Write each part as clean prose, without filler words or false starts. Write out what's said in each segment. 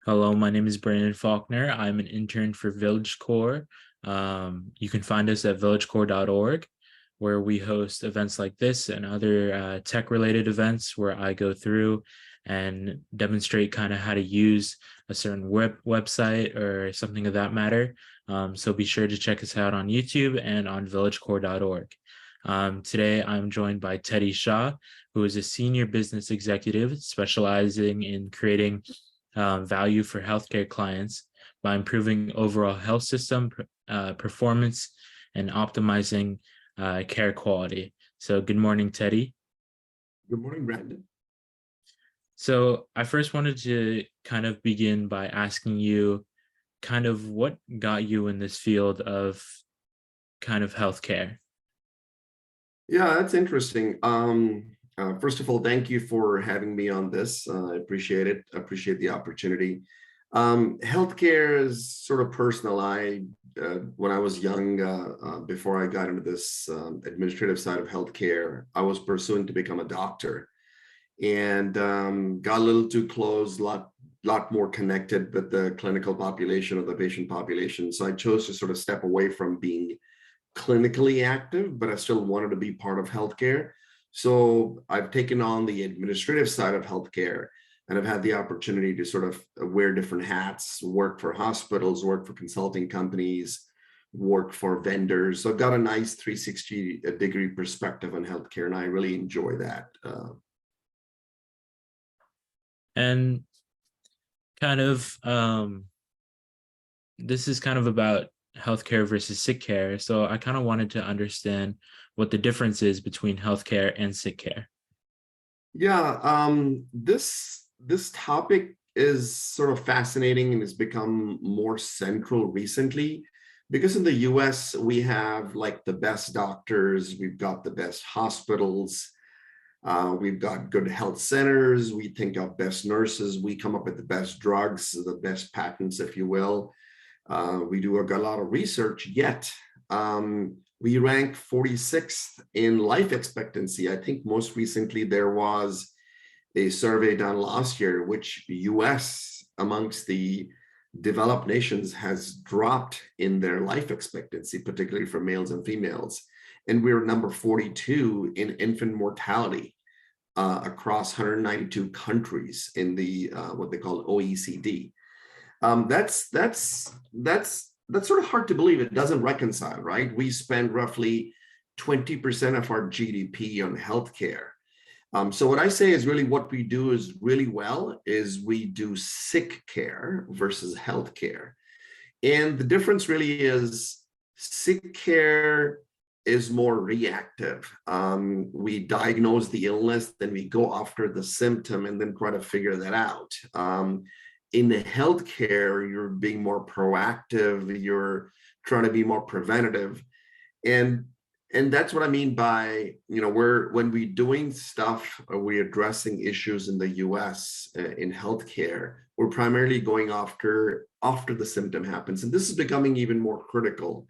Hello, my name is Brandon Faulkner. I'm an intern for VillageCore. You can find us at villagecore.org, where we host events like this and other tech-related events where I go through and demonstrate kind of how to use a certain website or something of that matter. So be sure to check us out on YouTube and on villagecore.org. Today, I'm joined by Teddy Shah, who is a senior business executive specializing in creating value for healthcare clients by improving overall health system performance and optimizing care quality. So good morning, Teddy. Good morning, Brandon. So I first wanted to kind of begin by asking you kind of what got you in this field of kind of healthcare. Yeah, that's interesting. First of all, thank you for having me on this. I appreciate it. I appreciate the opportunity. Healthcare is sort of personal. When I was young, before I got into this administrative side of healthcare, I was pursuing to become a doctor, and got a little too close, lot more connected with the clinical population or the patient population. So I chose to sort of step away from being clinically active, but I still wanted to be part of healthcare. So I've taken on the administrative side of healthcare, and I've had the opportunity to sort of wear different hats, work for hospitals, work for consulting companies, work for vendors. So I've got a nice 360-degree perspective on healthcare, and I really enjoy that. And kind of this is kind of about healthcare versus sick care. So I kind of wanted to understand what the difference is between healthcare and sick care. Yeah, this topic is sort of fascinating and has become more central recently, because in the US we have like the best doctors, we've got the best hospitals, we've got good health centers, we think of best nurses, we come up with the best drugs, the best patents, if you will. We do a lot of research, yet we rank 46th in life expectancy. I think most recently there was a survey done last year, which US amongst the developed nations has dropped in their life expectancy, particularly for males and females. And we're number 42 in infant mortality across 192 countries in the what they call OECD. That's sort of hard to believe. It doesn't reconcile, right? We spend roughly 20% of our GDP on healthcare. So what I say is really what we do is really well is we do sick care versus healthcare. And the difference really is sick care is more reactive. We diagnose the illness, then we go after the symptom and then try to figure that out. In the healthcare, you're being more proactive, you're trying to be more preventative. And that's what I mean by, when we're doing stuff, we're addressing issues in the US in healthcare, we're primarily going after the symptom happens. And this is becoming even more critical.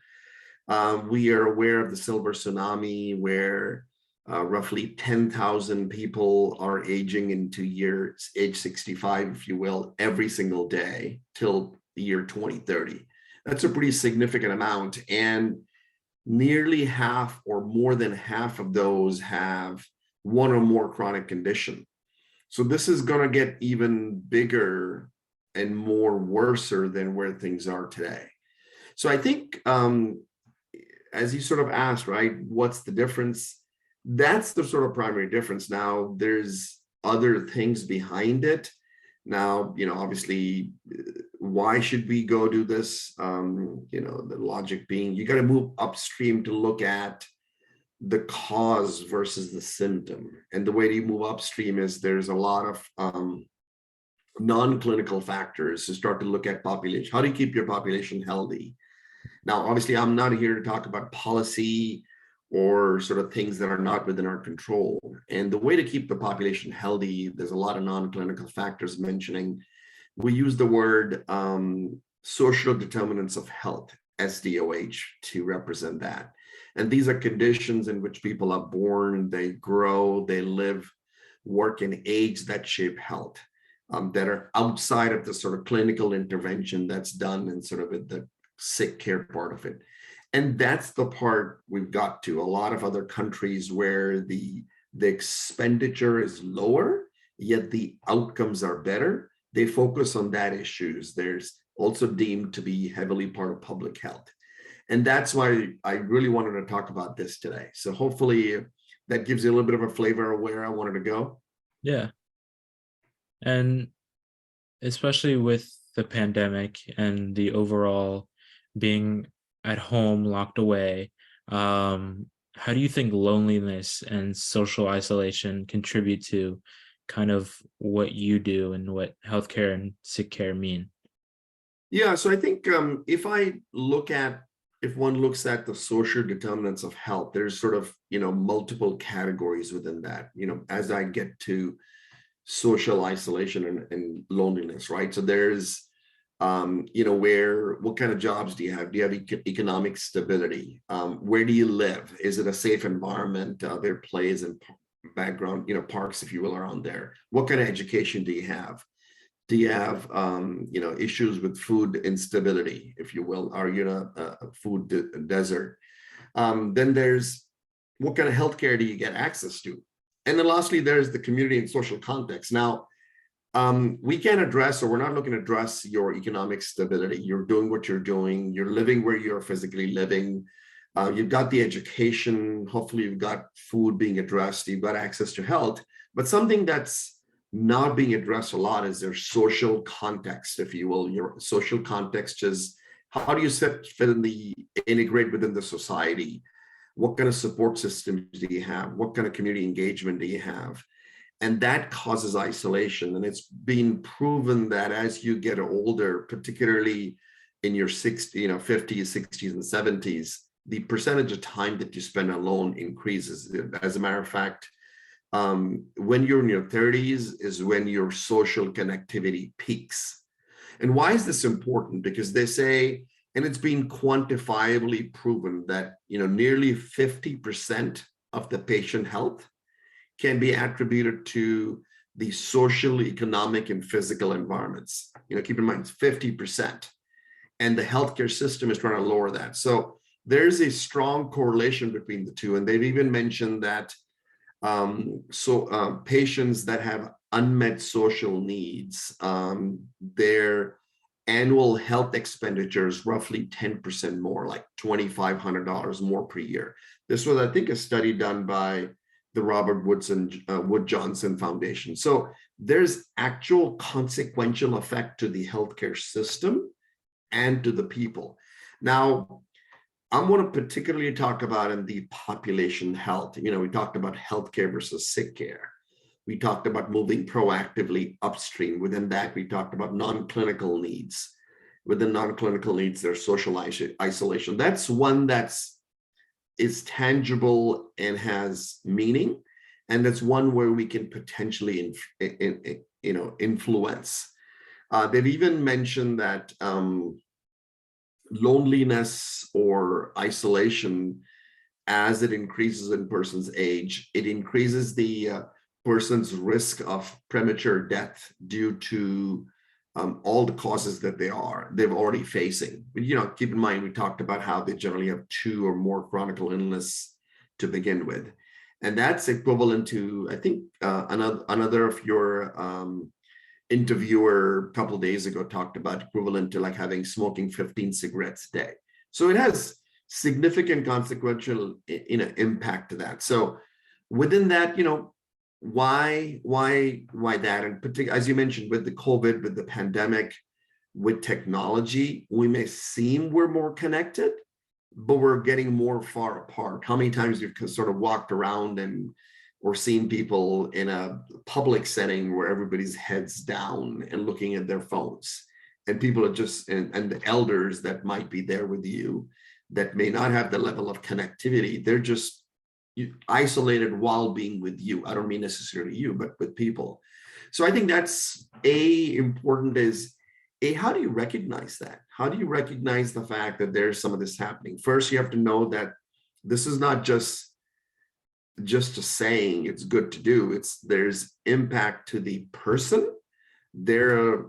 We are aware of the silver tsunami, where roughly 10,000 people are aging into years, age 65, if you will, every single day till the year 2030. That's a pretty significant amount. And nearly half or more than half of those have one or more chronic condition. So this is going to get even bigger and more worser than where things are today. So I think, as you sort of asked, right, what's the difference? That's the sort of primary difference. Now, there's other things behind it. Now, obviously, why should we go do this? The logic being you got to move upstream to look at the cause versus the symptom. And the way you move upstream is there's a lot of non-clinical factors to start to look at population. How do you keep your population healthy? Now, obviously, I'm not here to talk about policy or sort of things that are not within our control. And the way to keep the population healthy, there's a lot of non-clinical factors mentioning. We use the word social determinants of health, SDOH, to represent that. And these are conditions in which people are born, they grow, they live, work, and age that shape health. that are outside of the sort of clinical intervention that's done and sort of the sick care part of it. And that's the part we've got to. A lot of other countries where the expenditure is lower, yet the outcomes are better, they focus on that issues. There's also deemed to be heavily part of public health. And that's why I really wanted to talk about this today. So hopefully that gives you a little bit of a flavor of where I wanted to go. Yeah. And especially with the pandemic and the overall being at home locked away, how do you think loneliness and social isolation contribute to kind of what you do and what healthcare and sick care mean? Yeah, so I think if one looks at the social determinants of health, there's sort of, multiple categories within that, as I get to social isolation and loneliness, right? So there's, what kind of jobs do you have? Do you have economic stability? Where do you live? Is it a safe environment? There are plays and background, parks, if you will, around there. What kind of education do you have? Do you have, issues with food instability, if you will? Are you in a food desert? Then there's what kind of healthcare do you get access to? And then lastly, there's the community and social context. Now, we can't address, or we're not looking to address your economic stability. You're doing what you're doing. You're living where you're physically living. You've got the education. Hopefully, you've got food being addressed. You've got access to health. But something that's not being addressed a lot is their social context, if you will. Your social context is how do you integrate within the society? What kind of support systems do you have? What kind of community engagement do you have? And that causes isolation. And it's been proven that as you get older, particularly in your 50s, 60s, and 70s, the percentage of time that you spend alone increases. As a matter of fact, when you're in your 30s is when your social connectivity peaks. And why is this important? Because they say, and it's been quantifiably proven that nearly 50% of the patient health can be attributed to the social, economic, and physical environments. Keep in mind, it's 50%. And the healthcare system is trying to lower that. So there's a strong correlation between the two. And they've even mentioned that patients that have unmet social needs, their annual health expenditures roughly 10% more, like $2,500 more per year. This was, I think, a study done by the Robert Wood Johnson Foundation. So there's actual consequential effect to the healthcare system and to the people. Now, I'm going to particularly talk about in the population health. We talked about healthcare versus sick care. We talked about moving proactively upstream. Within that, we talked about non-clinical needs. Within non-clinical needs, there's social isolation. That's one is tangible and has meaning. And that's one where we can potentially influence. They've even mentioned that loneliness or isolation, as it increases in person's age, it increases the person's risk of premature death due to all the causes that they're already facing. But, keep in mind, we talked about how they generally have 2 or more chronic illness to begin with. And that's equivalent to, I think, another of your interviewer a couple of days ago talked about equivalent to like having smoking 15 cigarettes a day. So it has significant consequential impact to that. So within that, why that? And particularly, as you mentioned, with the COVID, with the pandemic, with technology, we may seem we're more connected, but we're getting more far apart. How many times you've sort of walked around or seen people in a public setting where everybody's heads down and looking at their phones, and people are just, and the elders that might be there with you that may not have the level of connectivity, they're just isolated while being with you. I don't mean necessarily you, but with people. So I think that's important is, how do you recognize that? How do you recognize the fact that there's some of this happening? First, you have to know that this is not just a saying it's good to do. There's impact to the person, their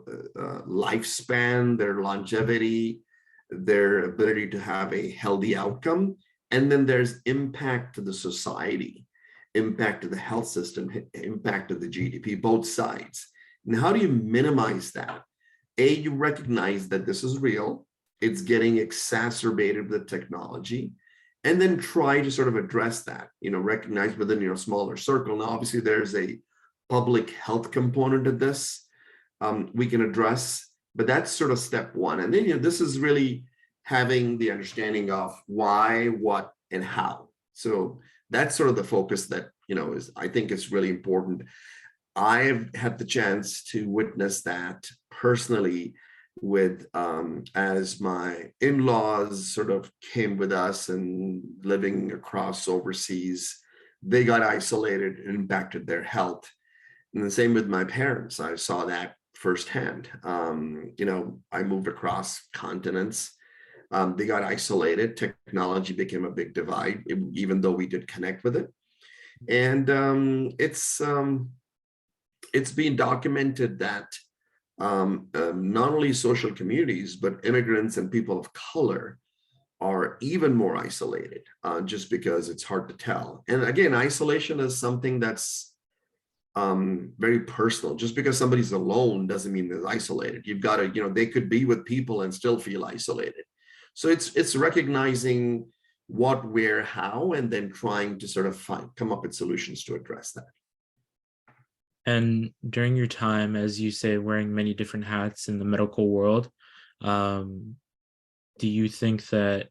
lifespan, their longevity, their ability to have a healthy outcome. And then there's impact to the society, impact to the health system, impact to the GDP, both sides. And how do you minimize that? You recognize that this is real, it's getting exacerbated with technology, and then try to sort of address that, recognize within your smaller circle. Now, obviously, there's a public health component of this we can address, but that's sort of step one. And then, this is really having the understanding of why, what, and how. So that's sort of the focus that, is, I think, is really important. I've had the chance to witness that personally with as my in-laws sort of came with us and living across overseas, they got isolated and impacted their health. And the same with my parents. I saw that firsthand. I moved across continents. They got isolated. Technology became a big divide, even though we did connect with it. And it's been documented that not only social communities, but immigrants and people of color are even more isolated just because it's hard to tell. And again, isolation is something that's very personal. Just because somebody's alone doesn't mean they're isolated. You've got to, they could be with people and still feel isolated. So it's recognizing what, where, how, and then trying to sort of come up with solutions to address that. And during your time, as you say, wearing many different hats in the medical world, do you think that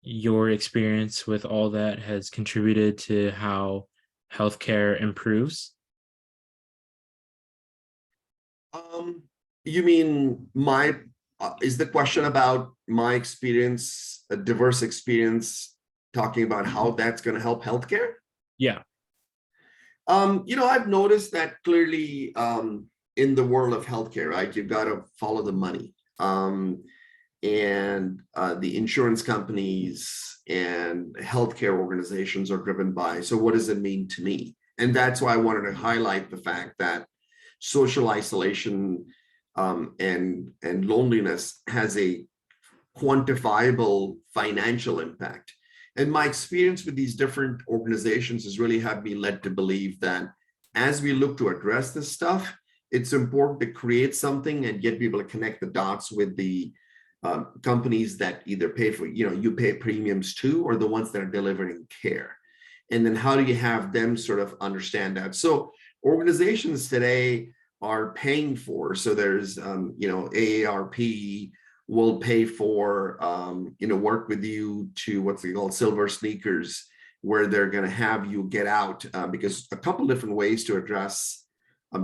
your experience with all that has contributed to how healthcare improves? You mean is the question about my experience, a diverse experience, talking about how that's going to help healthcare? Yeah. I've noticed that clearly in the world of healthcare, right? You've got to follow the money. And the insurance companies and healthcare organizations are driven by, so what does it mean to me? And that's why I wanted to highlight the fact that social isolation and loneliness has a quantifiable financial impact. And my experience with these different organizations has really had me led to believe that as we look to address this stuff, it's important to create something and get people to connect the dots with the companies that either pay for, you pay premiums to, or the ones that are delivering care. And then how do you have them sort of understand that? So organizations today are paying for, so there's, AARP will pay for, work with you to what's it called, silver sneakers, where they're going to have you get out, because a couple different ways to address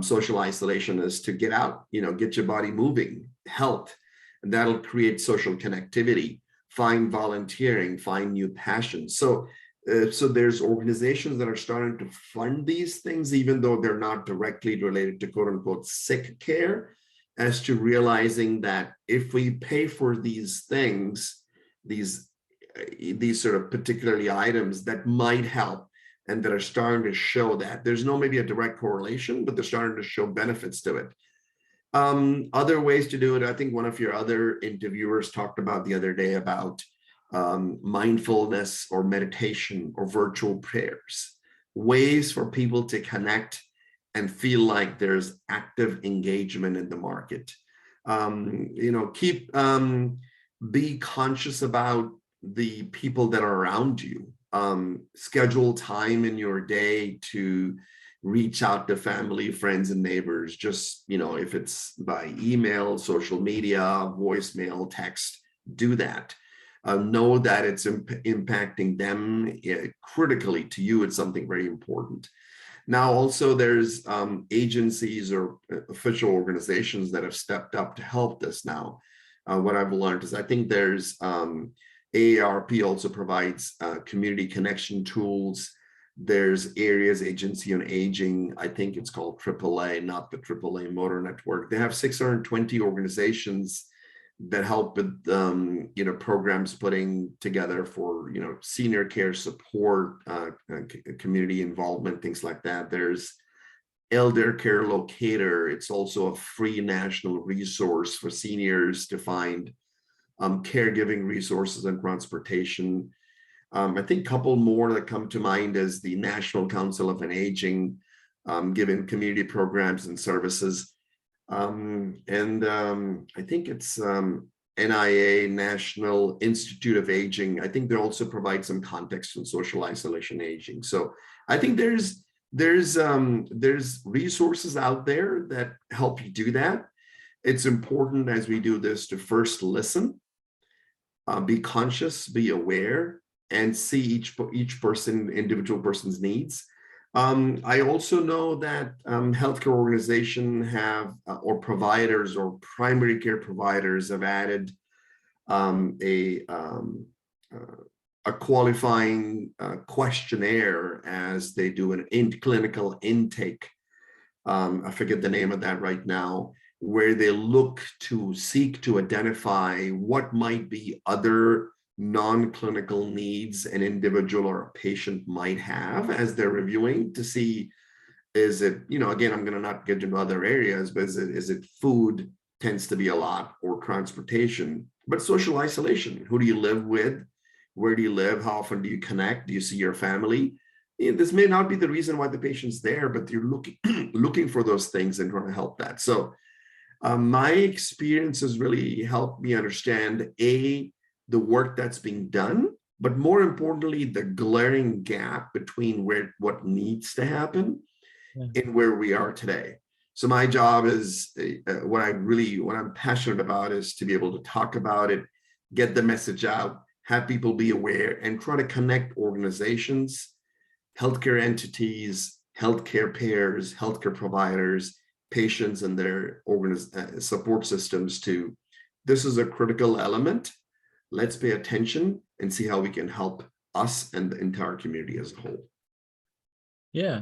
social isolation is to get out, get your body moving, health, and that'll create social connectivity, find volunteering, find new passions. So there's organizations that are starting to fund these things, even though they're not directly related to quote unquote sick care, as to realizing that if we pay for these things, these sort of particularly items that might help and that are starting to show that there's no maybe a direct correlation, but they're starting to show benefits to it. Other ways to do it, I think one of your other interviewers talked about the other day about mindfulness or meditation or virtual prayers, ways for people to connect and feel like there's active engagement in the market. Be conscious about the people that are around you. Schedule time in your day to reach out to family, friends, and neighbors. Just, if it's by email, social media, voicemail, text, do that. Know that it's impacting them critically. To you, it's something very important. Now, also, there's agencies or official organizations that have stepped up to help this now. What I've learned is I think there's AARP also provides community connection tools. There's Areas Agency on Aging. I think it's called AAA, not the AAA Motor Network. They have 620 organizations that help with programs putting together for senior care support, community involvement, things like that. There's elder care locator. It's also a free national resource for seniors to find caregiving resources and transportation. I think a couple more that come to mind is the National Council of an Aging, giving community programs and services. I think it's NIA, National Institute of Aging. I think they also provide some context on social isolation aging. So I think there's resources out there that help you do that. It's important as we do this to first listen, be conscious, be aware, and see each person, individual person's needs. I also know that healthcare organizations have, or providers or primary care providers have added um, a, um, uh, a qualifying questionnaire as they do an clinical intake. I forget the name of that right now, where they look to seek to identify what might be other non-clinical needs an individual or a patient might have as they're reviewing to see, is it, again, I'm going to not get into other areas, but is it food tends to be a lot, or transportation, but social isolation. Who do you live with? Where do you live? How often do you connect? Do you see your family? This may not be the reason why the patient's there, but you're looking looking for those things and trying to help that. So my experience has really helped me understand the work that's being done, but more importantly, the glaring gap between what needs to happen Yeah. and where we are today. So my job is what I'm passionate about is to be able to talk about it, get the message out, have people be aware, and try to connect organizations, healthcare entities, healthcare payers, healthcare providers, patients, and their support systems to, this is a critical element. Let's pay attention and see how we can help us and the entire community as a whole. Yeah.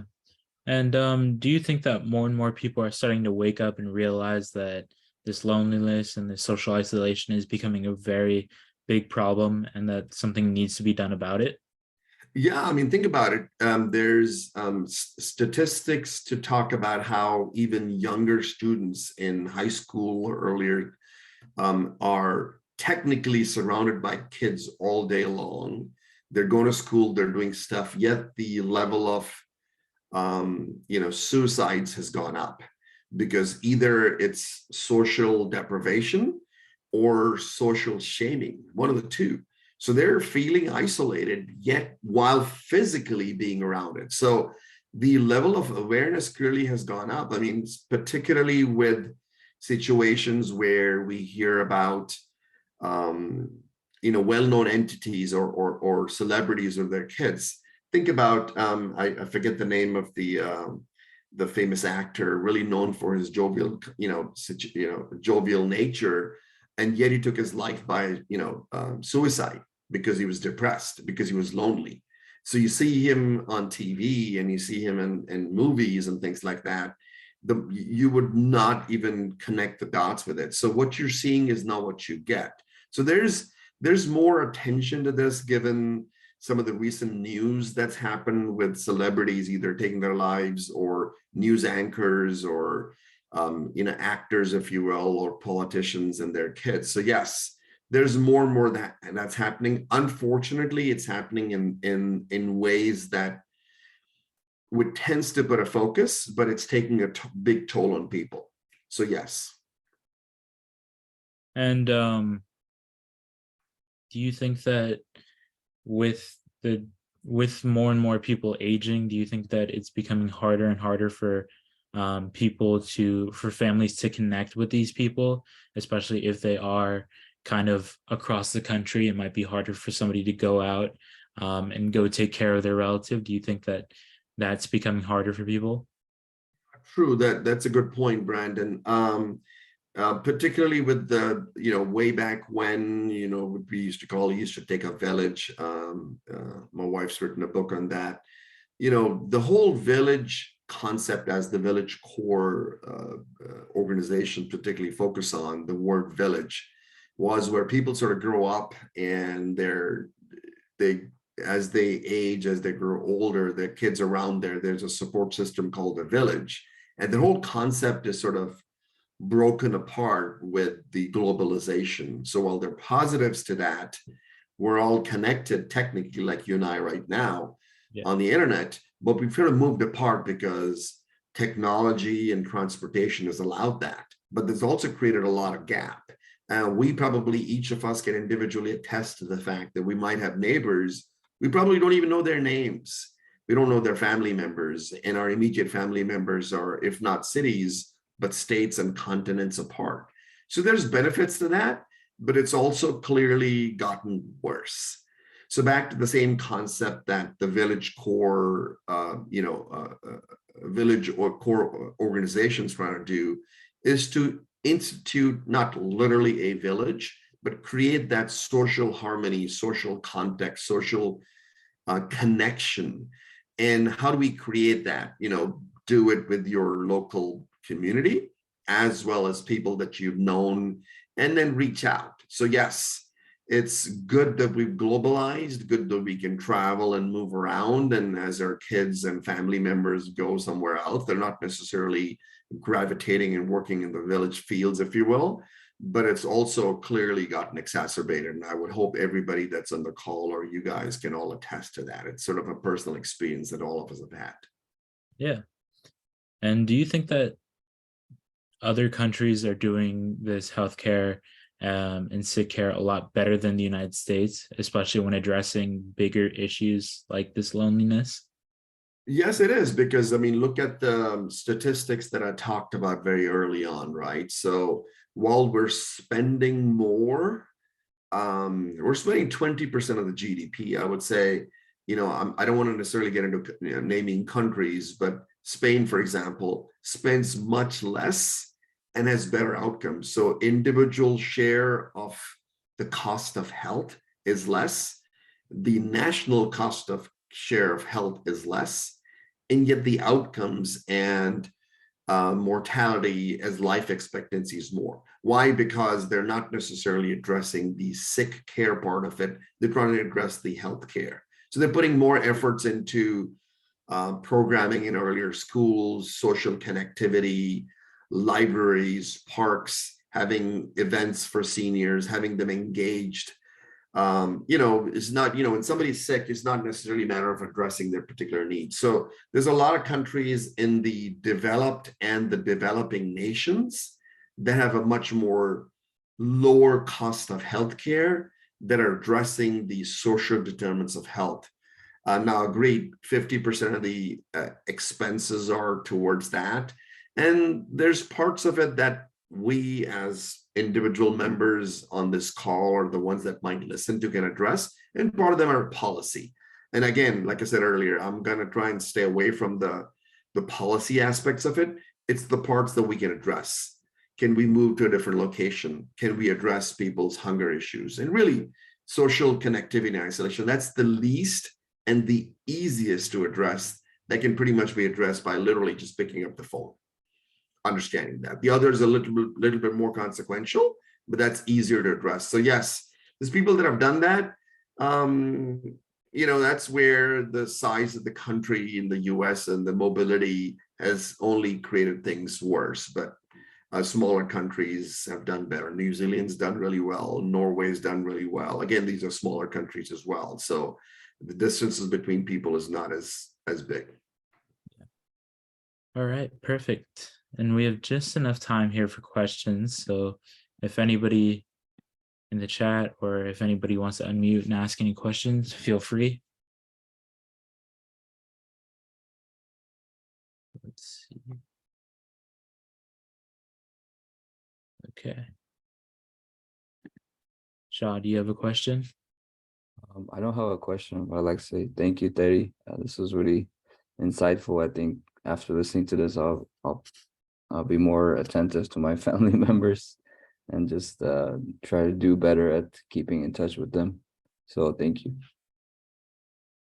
And do you think that more and more people are starting to wake up and realize that this loneliness and this social isolation is becoming a very big problem and that something needs to be done about it? Yeah, I mean, think about it. There's statistics to talk about how even younger students in high school or earlier are technically surrounded by kids all day long. They're going to school, they're doing stuff, yet the level of suicides has gone up because either it's social deprivation or social shaming, one of the two. So they're feeling isolated, yet while physically being around it. So the level of awareness clearly has gone up. I mean, particularly with situations where we hear about, well-known entities or celebrities or their kids. Think about, I forget the name of the famous actor, really known for his jovial, jovial nature, and yet he took his life by, suicide because he was depressed, because he was lonely. So you see him on TV and you see him in movies and things like that. You would not even connect the dots with it. So what you're seeing is not what you get. So there's more attention to this given some of the recent news that's happened with celebrities either taking their lives, or news anchors, or actors, if you will, or politicians and their kids. So yes, there's more and more that's happening. Unfortunately, it's happening in ways that would tends to put a focus, but it's taking a big toll on people. So yes. And do you think that with more and more people aging, do you think that it's becoming harder and harder for for families to connect with these people, especially if they are kind of across the country? It might be harder for somebody to go out and go take care of their relative. Do you think that that's becoming harder for people? True, that's a good point, Brandon. Particularly with the, way back when, what we used to take a village. My wife's written a book on that. The whole village concept, as the village core organization particularly focus on the word village, was where people sort of grow up and as they age, as they grow older, their kids around there's a support system called a village. And the whole concept is sort of broken apart with the globalization. So while there are positives to that, we're all connected technically, like you and I right now Yeah. on the internet, but we've sort of moved apart because technology and transportation has allowed that. But there's also created a lot of gap. We probably, each of us can individually attest to the fact that we might have neighbors, we probably don't even know their names. We don't know their family members, and our immediate family members are, if not cities, but states and continents apart. So there's benefits to that, but it's also clearly gotten worse. So back to the same concept that the village core, village or core organizations trying to do is to institute not literally a village, but create that social harmony, social context, social connection. And how do we create that? Do it with your local community as well as people that you've known, and then reach out. So yes, it's good that we've globalized, good that we can travel and move around. And as our kids and family members go somewhere else, they're not necessarily gravitating and working in the village fields, if you will, but it's also clearly gotten exacerbated. And I would hope everybody that's on the call or you guys can all attest to that. It's sort of a personal experience that all of us have had. Yeah. And do you think that other countries are doing this healthcare and sick care a lot better than the United States, especially when addressing bigger issues like this loneliness? Yes, it is, because I mean, look at the statistics that I talked about very early on, right? So while we're spending more, we're spending 20% of the GDP. I would say, I don't want to necessarily get into naming countries, but Spain, for example, spends much less and has better outcomes. So individual share of the cost of health is less. The national cost of share of health is less, and yet the outcomes and mortality as life expectancy is more. Why? Because they're not necessarily addressing the sick care part of it. They're trying to address the health care. So they're putting more efforts into programming in earlier schools, social connectivity, libraries, parks, having events for seniors, having them engaged. It's not, when somebody's sick, it's not necessarily a matter of addressing their particular needs. So there's a lot of countries in the developed and the developing nations that have a much more lower cost of healthcare that are addressing the social determinants of health. Now, agreed, 50% of the expenses are towards that. And there's parts of it that we as individual members on this call or the ones that might listen to can address, and part of them are policy. And again, like I said earlier, I'm going to try and stay away from the policy aspects of it. It's the parts that we can address. Can we move to a different location? Can we address people's hunger issues? And really, social connectivity and isolation, that's the least and the easiest to address. That can pretty much be addressed by literally just picking up the phone, understanding that. The other is a little bit more consequential, but that's easier to address. So yes, there's people that have done that. That's where the size of the country in the US and the mobility has only created things worse. But smaller countries have done better. New Zealand's done really well. Norway's done really well. Again, these are smaller countries as well. So the distances between people is not as big. All right, perfect. And we have just enough time here for questions. So if anybody in the chat or if anybody wants to unmute and ask any questions, feel free. Let's see. Okay. Shah, do you have a question? I don't have a question, but I'd like to say thank you, Terry. This was really insightful. I think after listening to this, I'll be more attentive to my family members and just try to do better at keeping in touch with them. So thank you.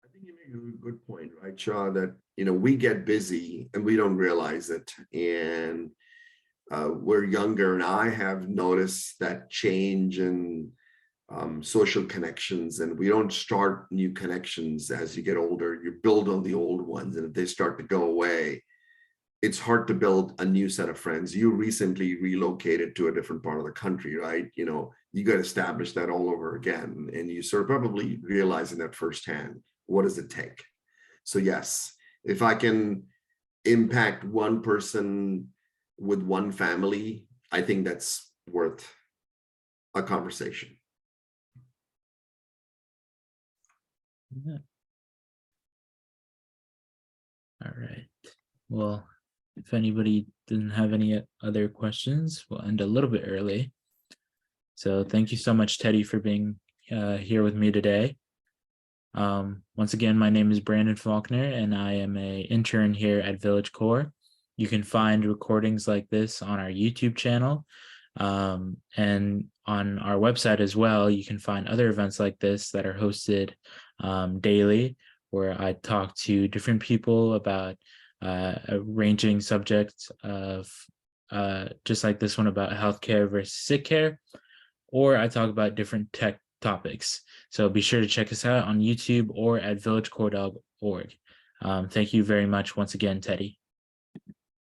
I think you make a good point, right, Shah, that we get busy and we don't realize it. And we're younger, and I have noticed that change in social connections, and we don't start new connections as you get older. You build on the old ones, and if they start to go away, it's hard to build a new set of friends. You recently relocated to a different part of the country, right? You got to establish that all over again. And you sort of probably realizing that firsthand. What does it take? So yes, if I can impact one person with one family, I think that's worth a conversation. Yeah. All right. Well, if anybody didn't have any other questions, we'll end a little bit early. So thank you so much, Teddy, for being here with me today. Once again, my name is Brandon Faulkner, and I am an intern here at Village Core. You can find recordings like this on our YouTube channel, and on our website as well. You can find other events like this that are hosted daily, where I talk to different people about a ranging subjects of just like this one about healthcare versus sick care, or I talk about different tech topics. So be sure to check us out on YouTube or at villagecore.org. Thank you very much once again, Teddy.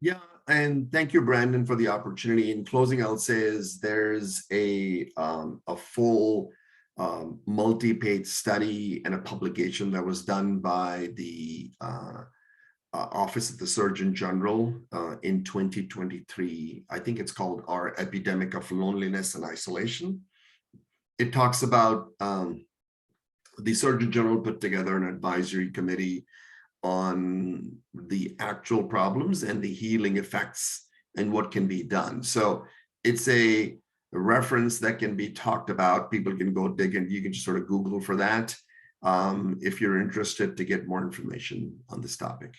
Yeah, and thank you, Brandon, for the opportunity. In closing, I'll say is there's a full multi-page study and a publication that was done by the Office of the Surgeon General in 2023. I think it's called Our Epidemic of Loneliness and Isolation. It talks about the Surgeon General put together an advisory committee on the actual problems and the healing effects and what can be done. So it's a reference that can be talked about. People can go dig and you can just sort of Google for that if you're interested to get more information on this topic.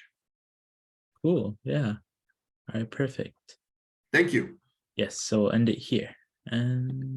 Cool. Yeah. All right. Perfect. Thank you. Yes. So we'll end it here. And